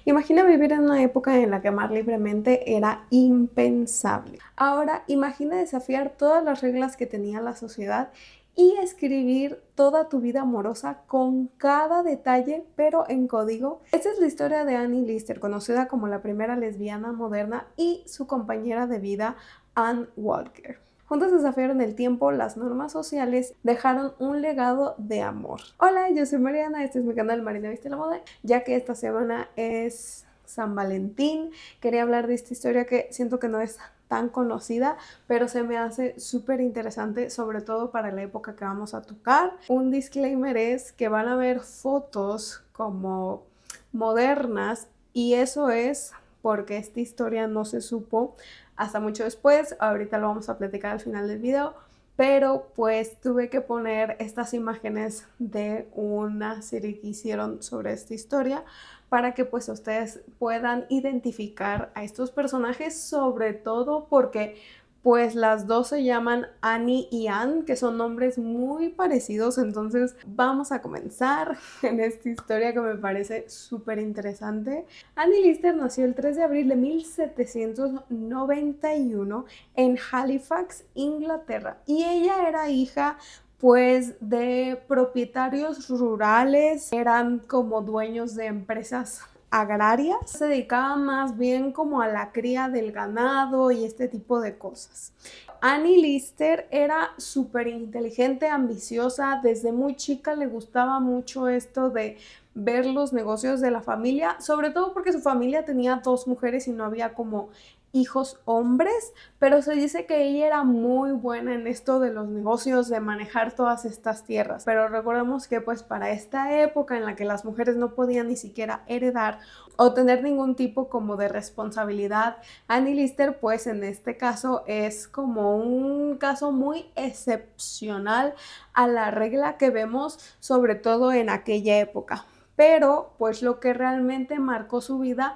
Imagina vivir en una época en la que amar libremente era impensable. Ahora, imagina desafiar todas las reglas que tenía la sociedad y escribir toda tu vida amorosa con cada detalle, pero en código. Esta es la historia de Annie Lister, conocida como la primera lesbiana moderna, y su compañera de vida, Anne Walker. Juntas desafiaron el tiempo, las normas sociales, dejaron un legado de amor. Hola, yo soy Mariana, este es mi canal Marina Viste la Moda. Ya que esta semana es San Valentín, quería hablar de esta historia que siento que no es tan conocida, pero se me hace súper interesante, sobre todo para la época que vamos a tocar. Un disclaimer es que van a ver fotos como modernas, y eso es porque esta historia no se supo hasta mucho después. Ahorita lo vamos a platicar al final del video, pero pues tuve que poner estas imágenes de una serie que hicieron sobre esta historia para que pues ustedes puedan identificar a estos personajes, sobre todo porque pues las dos se llaman Annie y Anne, que son nombres muy parecidos. Entonces vamos a comenzar en esta historia que me parece súper interesante. Annie Lister nació el 3 de abril de 1791 en Halifax, Inglaterra, y ella era hija pues de propietarios rurales, eran como dueños de empresas agrarias, se dedicaban más bien como a la cría del ganado y este tipo de cosas. Annie Lister era súper inteligente, ambiciosa, desde muy chica le gustaba mucho esto de ver los negocios de la familia, sobre todo porque su familia tenía dos mujeres y no había como hijos hombres, pero se dice que ella era muy buena en esto de los negocios, de manejar todas estas tierras. Pero recordemos que pues para esta época en la que las mujeres no podían ni siquiera heredar o tener ningún tipo como de responsabilidad, Annie Lister pues en este caso es como un caso muy excepcional a la regla que vemos sobre todo en aquella época. Pero pues lo que realmente marcó su vida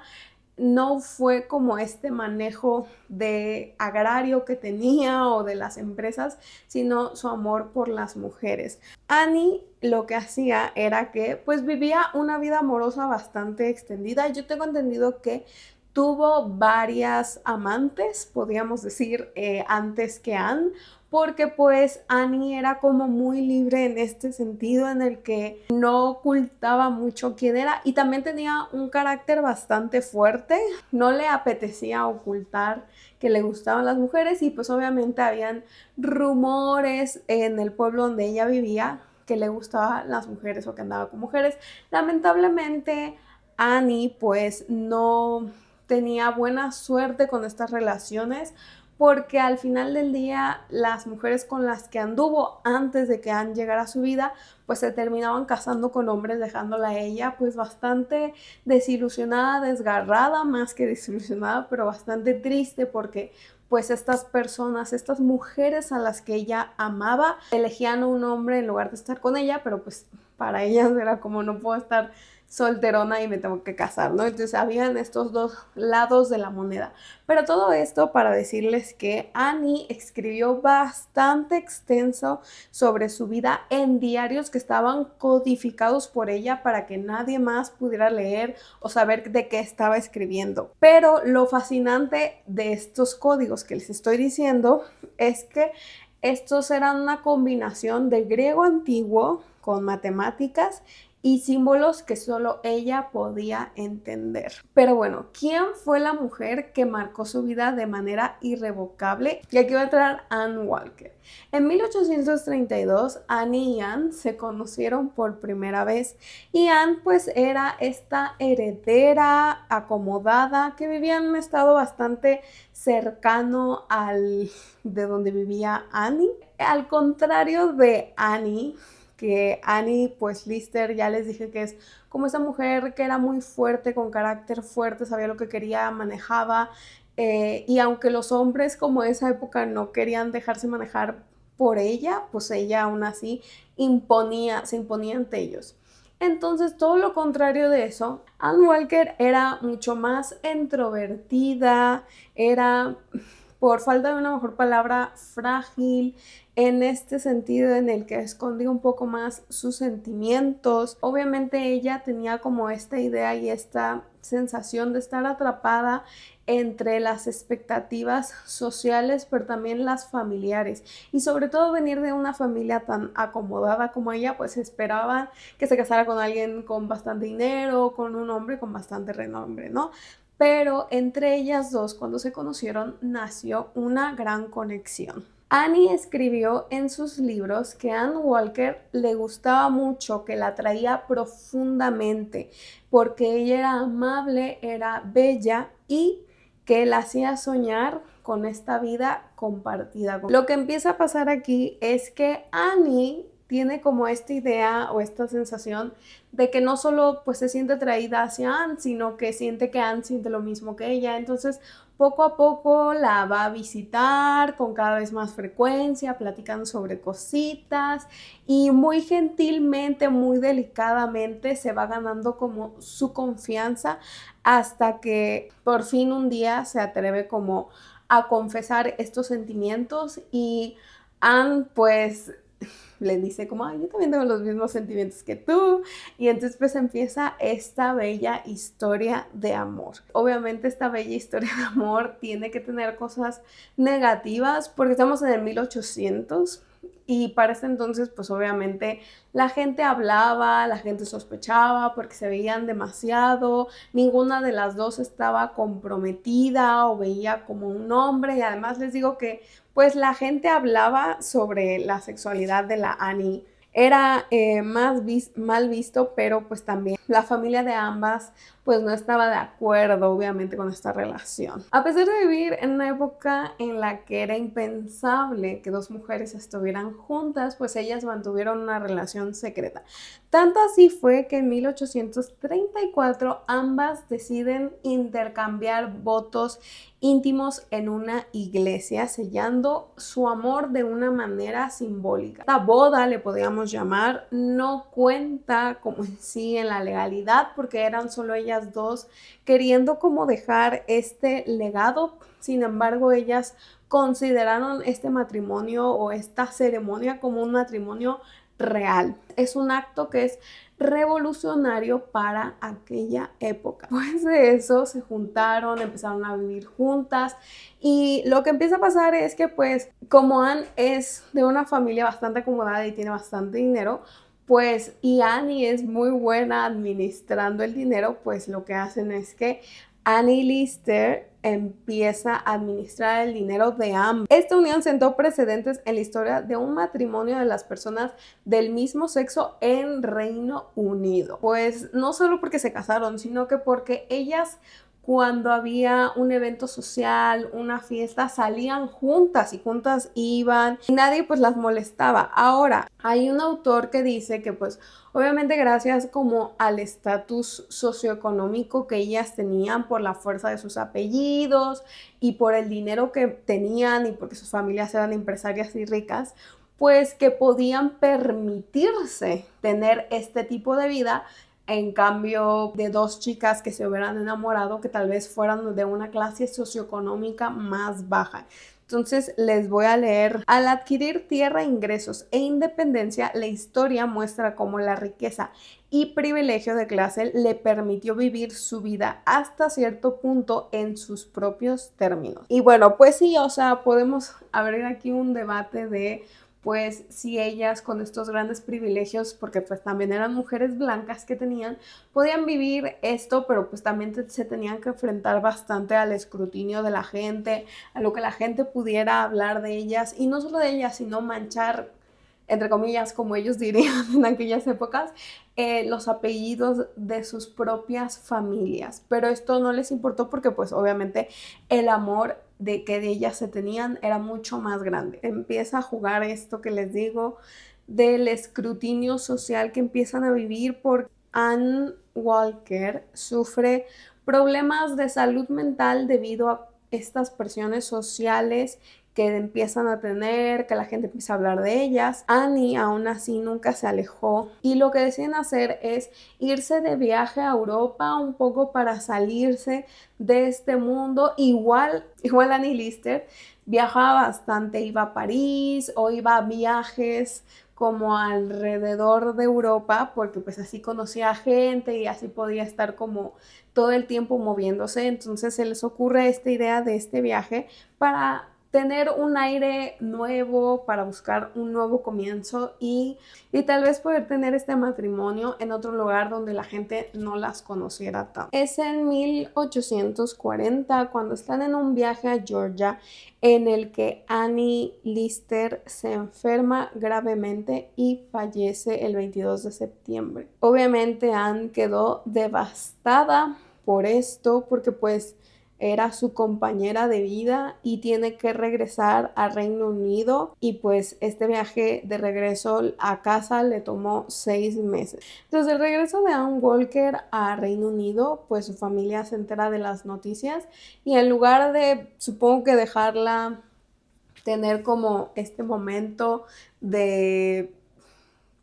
no fue como este manejo de agrario que tenía o de las empresas, sino su amor por las mujeres. Annie lo que hacía era que pues vivía una vida amorosa bastante extendida. Yo tengo entendido que tuvo varias amantes, podríamos decir, antes que Anne, porque pues Annie era como muy libre en este sentido en el que no ocultaba mucho quién era, y también tenía un carácter bastante fuerte, no le apetecía ocultar que le gustaban las mujeres, y pues obviamente habían rumores en el pueblo donde ella vivía que le gustaban las mujeres o que andaba con mujeres. Lamentablemente Annie pues no tenía buena suerte con estas relaciones, porque al final del día las mujeres con las que anduvo antes de que Anne llegara a su vida pues se terminaban casando con hombres, dejándola a ella pues bastante desilusionada, desgarrada, más que desilusionada, pero bastante triste, porque pues estas personas, estas mujeres a las que ella amaba, elegían a un hombre en lugar de estar con ella, pero pues para ellas era como no puedo estar solterona y me tengo que casar, ¿no? Entonces habían estos dos lados de la moneda. Pero todo esto para decirles que Annie escribió bastante extenso sobre su vida en diarios que estaban codificados por ella para que nadie más pudiera leer o saber de qué estaba escribiendo. Pero lo fascinante de estos códigos que les estoy diciendo es que estos eran una combinación de griego antiguo con matemáticas y símbolos que solo ella podía entender. Pero bueno, ¿quién fue la mujer que marcó su vida de manera irrevocable? Y aquí va a entrar Anne Walker. En 1832, Annie y Anne se conocieron por primera vez, y Anne pues era esta heredera acomodada que vivía en un estado bastante cercano al de donde vivía Annie. Al contrario de Annie, que Annie pues Lister ya les dije que es como esa mujer que era muy fuerte, con carácter fuerte, sabía lo que quería, manejaba, y aunque los hombres como esa época no querían dejarse manejar por ella, pues ella aún así se imponía ante ellos. Entonces, todo lo contrario de eso, Anne Walker era mucho más introvertida, era por falta de una mejor palabra, frágil, en este sentido en el que escondía un poco más sus sentimientos. Obviamente ella tenía como esta idea y esta sensación de estar atrapada entre las expectativas sociales, pero también las familiares. Y sobre todo venir de una familia tan acomodada como ella, pues esperaban que se casara con alguien con bastante dinero, con un hombre con bastante renombre, ¿no? Pero entre ellas dos, cuando se conocieron, nació una gran conexión. Annie escribió en sus libros que Anne Walker le gustaba mucho, que la atraía profundamente, porque ella era amable, era bella y que la hacía soñar con esta vida compartida. Lo que empieza a pasar aquí es que Annie tiene como esta idea o esta sensación de que no solo pues se siente atraída hacia Anne, sino que siente que Anne siente lo mismo que ella. Entonces poco a poco la va a visitar con cada vez más frecuencia, platican sobre cositas y muy gentilmente, muy delicadamente se va ganando como su confianza hasta que por fin un día se atreve como a confesar estos sentimientos y Anne pues le dice como, ay, yo también tengo los mismos sentimientos que tú. Y entonces pues empieza esta bella historia de amor. Obviamente esta bella historia de amor tiene que tener cosas negativas porque estamos en el 1800 y para ese entonces pues obviamente la gente hablaba, la gente sospechaba porque se veían demasiado, ninguna de las dos estaba comprometida o veía como un hombre y además les digo que pues la gente hablaba sobre la sexualidad de la Annie. Era mal visto, pero pues también la familia de ambas pues no estaba de acuerdo obviamente con esta relación. A pesar de vivir en una época en la que era impensable que dos mujeres estuvieran juntas, pues ellas mantuvieron una relación secreta. Tanto así fue que en 1834 ambas deciden intercambiar votos íntimos en una iglesia, sellando su amor de una manera simbólica. Esta boda, le podríamos llamar, no cuenta como en sí en la legalidad porque eran solo ellas dos queriendo como dejar este legado. Sin embargo, ellas consideraron este matrimonio o esta ceremonia como un matrimonio real. Es un acto que es revolucionario para aquella época. Después de eso se juntaron, empezaron a vivir juntas y lo que empieza a pasar es que pues como Anne es de una familia bastante acomodada y tiene bastante dinero, pues y Annie es muy buena administrando el dinero, pues lo que hacen es que Annie Lister empieza a administrar el dinero de ambos. Esta unión sentó precedentes en la historia de un matrimonio de las personas del mismo sexo en Reino Unido. Pues no solo porque se casaron, sino que porque ellas cuando había un evento social, una fiesta, salían juntas y juntas iban y nadie pues las molestaba. Ahora, hay un autor que dice que pues obviamente gracias como al estatus socioeconómico que ellas tenían por la fuerza de sus apellidos y por el dinero que tenían y porque sus familias eran empresarias y ricas, pues que podían permitirse tener este tipo de vida. En cambio de dos chicas que se hubieran enamorado que tal vez fueran de una clase socioeconómica más baja. Entonces les voy a leer. Al adquirir tierra, ingresos e independencia, la historia muestra cómo la riqueza y privilegio de clase le permitió vivir su vida hasta cierto punto en sus propios términos. Y bueno, pues sí, o sea, podemos abrir aquí un debate de pues si ellas con estos grandes privilegios, porque pues también eran mujeres blancas que tenían, podían vivir esto, pero pues también se tenían que enfrentar bastante al escrutinio de la gente, a lo que la gente pudiera hablar de ellas, y no solo de ellas, sino manchar, entre comillas, como ellos dirían en aquellas épocas, los apellidos de sus propias familias. Pero esto no les importó porque pues obviamente el amor de que de ellas se tenían era mucho más grande. Empieza a jugar esto que les digo del escrutinio social que empiezan a vivir porque Anne Walker sufre problemas de salud mental debido a estas presiones sociales que empiezan a tener, que la gente empieza a hablar de ellas. Annie aún así nunca se alejó y lo que deciden hacer es irse de viaje a Europa un poco para salirse de este mundo. Igual Annie Lister viajaba bastante, iba a París o iba a viajes como alrededor de Europa, porque pues así conocía gente y así podía estar como todo el tiempo moviéndose. Entonces se les ocurre esta idea de este viaje para tener un aire nuevo, para buscar un nuevo comienzo y tal vez poder tener este matrimonio en otro lugar donde la gente no las conociera tanto. Es en 1840 cuando están en un viaje a Georgia en el que Annie Lister se enferma gravemente y fallece el 22 de septiembre. Obviamente Anne quedó devastada por esto porque pues era su compañera de vida y tiene que regresar a Reino Unido y pues este viaje de regreso a casa le tomó 6 meses. Entonces el regreso de Anne Walker a Reino Unido, pues su familia se entera de las noticias y en lugar de, supongo que dejarla tener como este momento de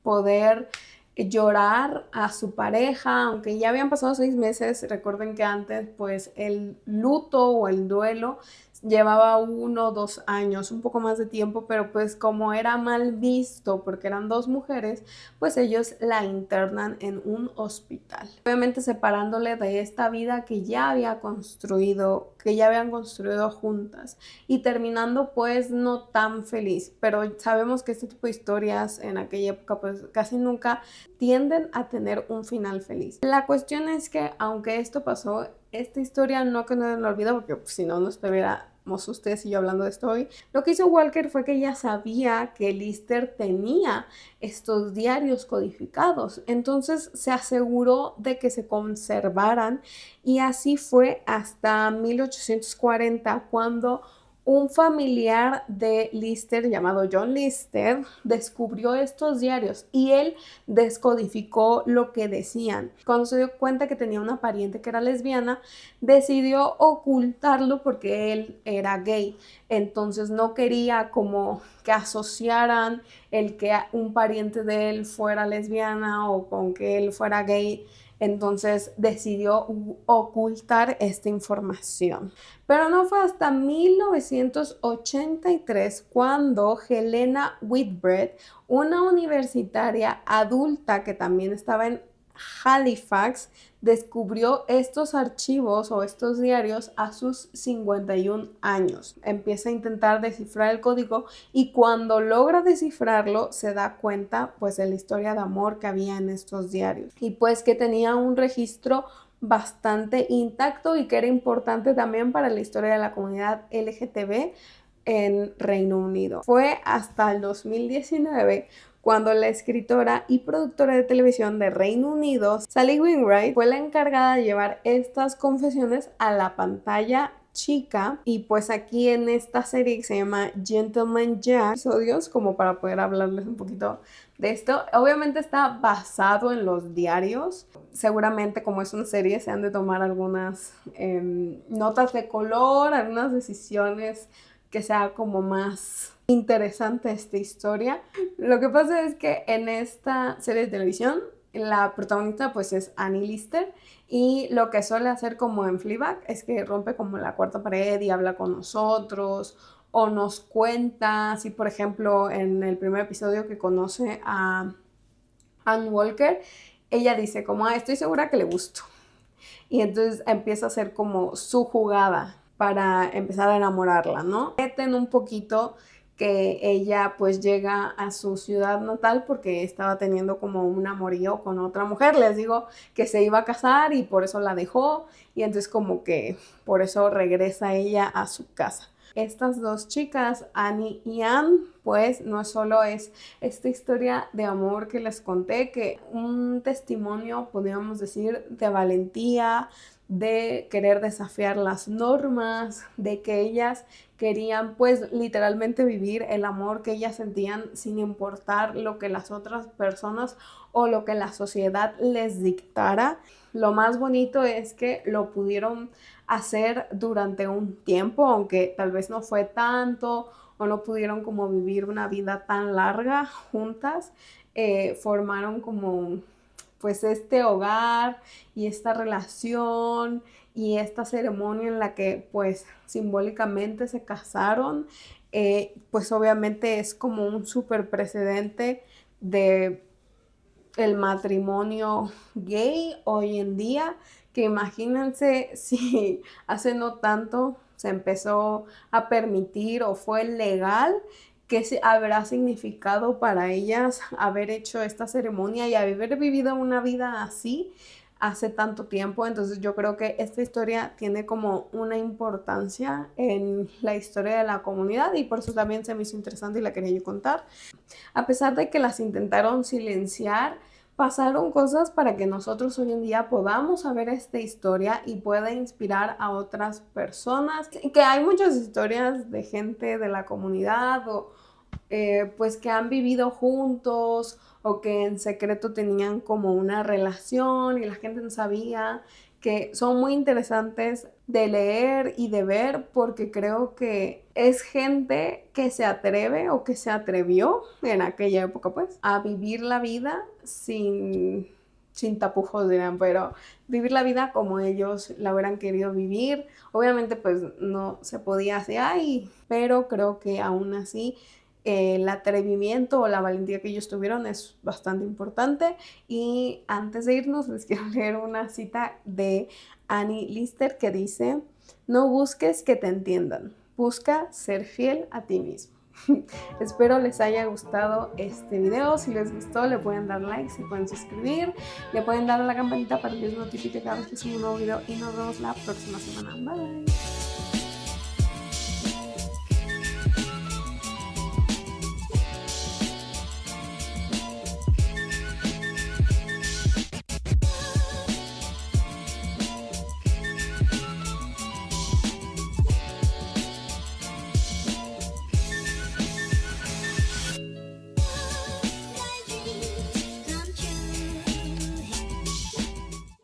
poder llorar a su pareja, aunque ya habían pasado 6 meses, recuerden que antes pues el luto o el duelo llevaba 1 o 2 años, un poco más de tiempo, pero pues como era mal visto porque eran 2 mujeres, pues ellos la internan en un hospital. Obviamente separándole de esta vida que ya habían construido juntas y terminando pues no tan feliz, pero sabemos que este tipo de historias en aquella época pues casi nunca tienden a tener un final feliz. La cuestión es que aunque esto pasó, esta historia no quedó en el olvido porque pues, si no, no estuviéramos ustedes y yo hablando de esto hoy. Lo que hizo Walker fue que ella sabía que Lister tenía estos diarios codificados, entonces se aseguró de que se conservaran y así fue hasta 1840 cuando un familiar de Lister llamado John Lister descubrió estos diarios y él descodificó lo que decían. Cuando se dio cuenta que tenía una pariente que era lesbiana, decidió ocultarlo porque él era gay. Entonces no quería como que asociaran el que un pariente de él fuera lesbiana o con que él fuera gay. Entonces decidió ocultar esta información. Pero no fue hasta 1983 cuando Helena Whitbread, una universitaria adulta que también estaba en Halifax, descubrió estos archivos o estos diarios a sus 51 años. Empieza a intentar descifrar el código y cuando logra descifrarlo se da cuenta pues de la historia de amor que había en estos diarios y pues que tenía un registro bastante intacto y que era importante también para la historia de la comunidad LGTB en Reino Unido. Fue hasta el 2019 cuando la escritora y productora de televisión de Reino Unido, Sally Wainwright, fue la encargada de llevar estas confesiones a la pantalla chica y pues aquí en esta serie que se llama Gentleman Jack, episodios como para poder hablarles un poquito de esto. Obviamente está basado en los diarios, seguramente como es una serie se han de tomar algunas notas de color, algunas decisiones que sea como más interesante esta historia. Lo que pasa es que en esta serie de televisión la protagonista pues es Annie Lister y lo que suele hacer como en Fleabag es que rompe como la cuarta pared y habla con nosotros o nos cuenta, así por ejemplo en el primer episodio que conoce a Anne Walker, ella dice como, estoy segura que le gusto. Y entonces empieza a hacer como su jugada para empezar a enamorarla, ¿no? Meten un poquito que ella pues llega a su ciudad natal porque estaba teniendo como un amorío con otra mujer, les digo que se iba a casar y por eso la dejó y entonces como que por eso regresa ella a su casa. Estas dos chicas, Annie y Anne, pues no solo es esta historia de amor que les conté, que un testimonio, podríamos decir, de valentía, de querer desafiar las normas, de que ellas querían pues literalmente vivir el amor que ellas sentían sin importar lo que las otras personas o lo que la sociedad les dictara. Lo más bonito es que lo pudieron hacer durante un tiempo, aunque tal vez no fue tanto o no pudieron como vivir una vida tan larga juntas, formaron como pues este hogar y esta relación y esta ceremonia en la que pues simbólicamente se casaron, pues obviamente es como un súper precedente de el matrimonio gay hoy en día, que imagínense si hace no tanto se empezó a permitir o fue legal, qué habrá significado para ellas haber hecho esta ceremonia y haber vivido una vida así hace tanto tiempo. Entonces yo creo que esta historia tiene como una importancia en la historia de la comunidad y por eso también se me hizo interesante y la quería yo contar. A pesar de que las intentaron silenciar, pasaron cosas para que nosotros hoy en día podamos saber esta historia y pueda inspirar a otras personas. Que hay muchas historias de gente de la comunidad o pues que han vivido juntos o que en secreto tenían como una relación y la gente no sabía, que son muy interesantes de leer y de ver porque creo que es gente que se atreve o que se atrevió en aquella época pues a vivir la vida sin tapujos, dirán, pero vivir la vida como ellos la hubieran querido vivir. Obviamente pues no se podía hacer ahí, pero creo que aún así el atrevimiento o la valentía que ellos tuvieron es bastante importante. Y antes de irnos les quiero leer una cita de Annie Lister que dice: no busques que te entiendan, busca ser fiel a ti mismo. Espero les haya gustado este video. Si les gustó le pueden dar like, se pueden suscribir, le pueden dar a la campanita para que les notifique cada vez que subo un nuevo video y nos vemos la próxima semana. Bye.